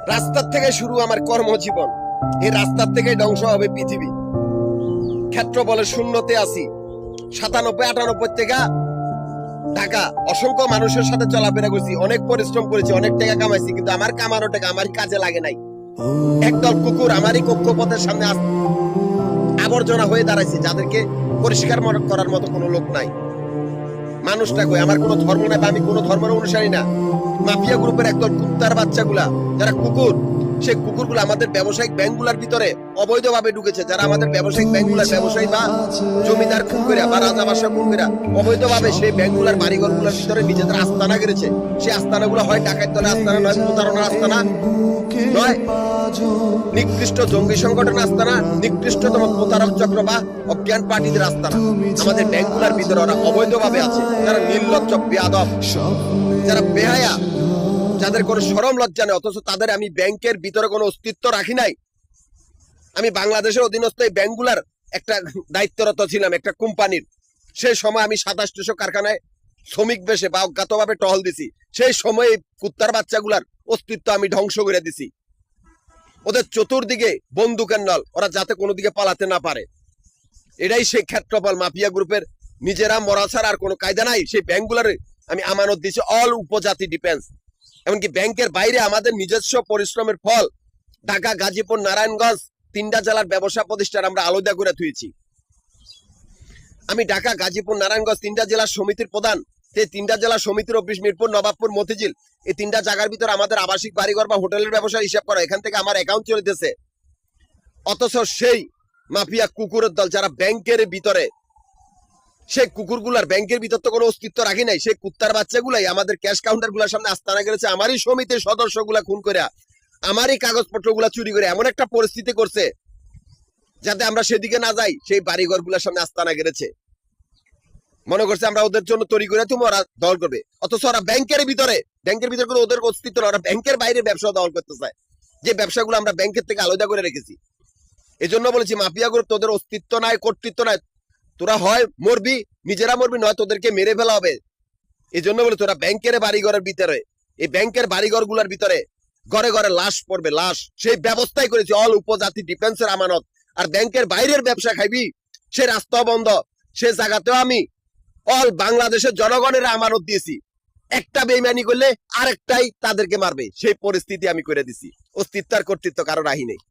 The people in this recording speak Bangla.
রাস্তার থেকে শুরু আমার কর্মজীবন। এই রাস্তার থেকে ধ্বংস হবে পৃথিবী। ক্ষেত্র বলে শূন্যতে আছি। 97-98 থেকে ঢাকা অসংখ্য মানুষের সাথে চলাফেরা করছি, অনেক পরিশ্রম করেছি, অনেক টাকা কামাইছি, কিন্তু আমার কামানো টাকা আমারই কাজে লাগে নাই। একদল কুকুর আমারই কক্ষপথের সামনে আবর্জনা হয়ে দাঁড়াইছে, যাদেরকে পরিষ্কার করার মতো কোনো লোক নাই। মানুষটা কই? আমার কোনো ধর্ম নাই বা আমি কোনো ধর্মের অনুসারী না। মাফিয়া গ্রুপের একদল কুত্তার বাচ্চাগুলা, যারা কুকুর, সেই কুকুরগুলো আমাদের ব্যবসায়িক ব্যাংকগুলোর ভিতরে অবৈধভাবে ঢুকেছে। যারা আমাদের ব্যবসায়িক ব্যাংকগুলোর ব্যবসায়ী বা জমিদার খুন করে বা রাজা বাদশা খুন করে অবৈধভাবে সেই ব্যাংকগুলোর বাড়িঘরগুলোর ভিতরে নিজেদের আস্তানা গেড়েছে। সেই আস্তানাগুলো হয় ডাকাত দলের আস্তানা, নয় প্রতারণার আস্তানা, নয় নিকৃষ্ট জঙ্গি সংগঠনের আস্তানা, নিকৃষ্টতম প্রতারক চক্র বা অজ্ঞান পার্টিদের আস্তানা। আমাদের ব্যাংকগুলোর ভিতরে ওরা অবৈধভাবে আছে। যারা নির্লজ্জ, বেয়াদব, যারা বেহায়া, যাদের কোনো শরম লজ্জা নেই, অথচ তাদের আমি ব্যাংকের ভিতরে কোনো অস্তিত্ব রাখি নাই। আমি বাংলাদেশের অধীনস্থ এই ব্যাংকগুলার একটা দায়িত্বরত ছিলাম, একটা কোম্পানির। সেই সময় আমি 2700 কারখানায় শ্রমিক বেশে বা অজ্ঞাতভাবে টহল দিছি। সেই সময় কুত্তার বাচ্চাগুলার অস্তিত্ব আমি ধ্বংস করে দিছি। ওদের চতুর্দিকে বন্দুকের নল, ওরা যাতে কোনো দিকে পালাতে না পারে। এটাই সেই ক্ষেত্রফল। মাফিয়া গ্রুপের নিজেরা মরা ছাড়া আর কোনো কায়দা নাই। সেই ব্যাংকগুলার আমি আমানত দিছি অল উপজাতি ডিফেন্স। এমনকি ব্যাংকের বাইরে আমাদের নিজস্ব পরিশ্রমের ফল ঢাকা, গাজীপুর, নারায়ণগঞ্জ 3টা জেলার ব্যবসা প্রতিষ্ঠান আমরা আলাদা করে তুলেছি। আমি ঢাকা, গাজীপুর, নারায়ণগঞ্জ 3টা জেলার সমিতির প্রধান। সেই 3টা জেলা সমিতির অফিস মিরপুর, নবাবপুর, মতিঝিল, এই 3টা জায়গার ভিতরে আমাদের আবাসিক বাড়িঘর বা হোটেলের ব্যবসার হিসাব করা, এখান থেকে আমার অ্যাকাউন্ট চলতেছে। অথচ সেই মাফিয়া কুকুরের দল যারা ব্যাংকের ভিতরে, সেই কুকুরগুলার ব্যাংকের ভিতর তো কোনো অস্তিত্ব রাখি নাই। সেই কুত্তার বাচ্চাগুলাই আমাদের ক্যাশ কাউন্টার গুলার সামনে আস্তানা গেছে, আমারই সমিতির সদস্যগুলা খুন করে, আমারই কাগজপত্রগুলা চুরি করে এমন একটা পরিস্থিতি করছে যাতে আমরা সেদিকে না যাই। সেই বাড়িঘর গুলার সামনে আস্তানা গেড়েছে, মনে করছে আমরা ওদের জন্য তৈরি করে তুমি ওরা দল করবে। অথচ ওরা ব্যাংকের ভিতরে কোনো ওদের অস্তিত্ব না। ওরা ব্যাংকের বাইরে ব্যবসা দল করতে চায়, যে ব্যবসাগুলো আমরা ব্যাংকের থেকে আলাদা করে রেখেছি। এই জন্য বলেছি মাফিয়া গ্রুপ, তোদের অস্তিত্ব নাই, কর্তৃত্ব নাই। তোরা হয় মরবি, নিজেরা মরবি, নয় তোদেরকে মেরে ফেলা হবে। এই জন্য বলে তোরা ব্যাংকের বাড়িঘরের ভিতরে, এই ব্যাংকের বাড়িঘর গুলার ভিতরে ঘরে ঘরে লাশ পড়বে, লাশ। সেই ব্যবস্থাই করেছি অল উপজাতি ডিফেন্সের আমানত। আর ব্যাংকের বাইরের ব্যবসা খাইবি, সে রাস্তা বন্ধ, সে জায়গাতেও আমি অল বাংলাদেশের জনগণের আমানত দিয়েছি। একটা বেইমানি করলে আরেকটাই তাদেরকে মারবে, সেই পরিস্থিতি আমি করে দিছি। অস্তিত্ব আর কর্তৃত্ব কারো রাহি নেই।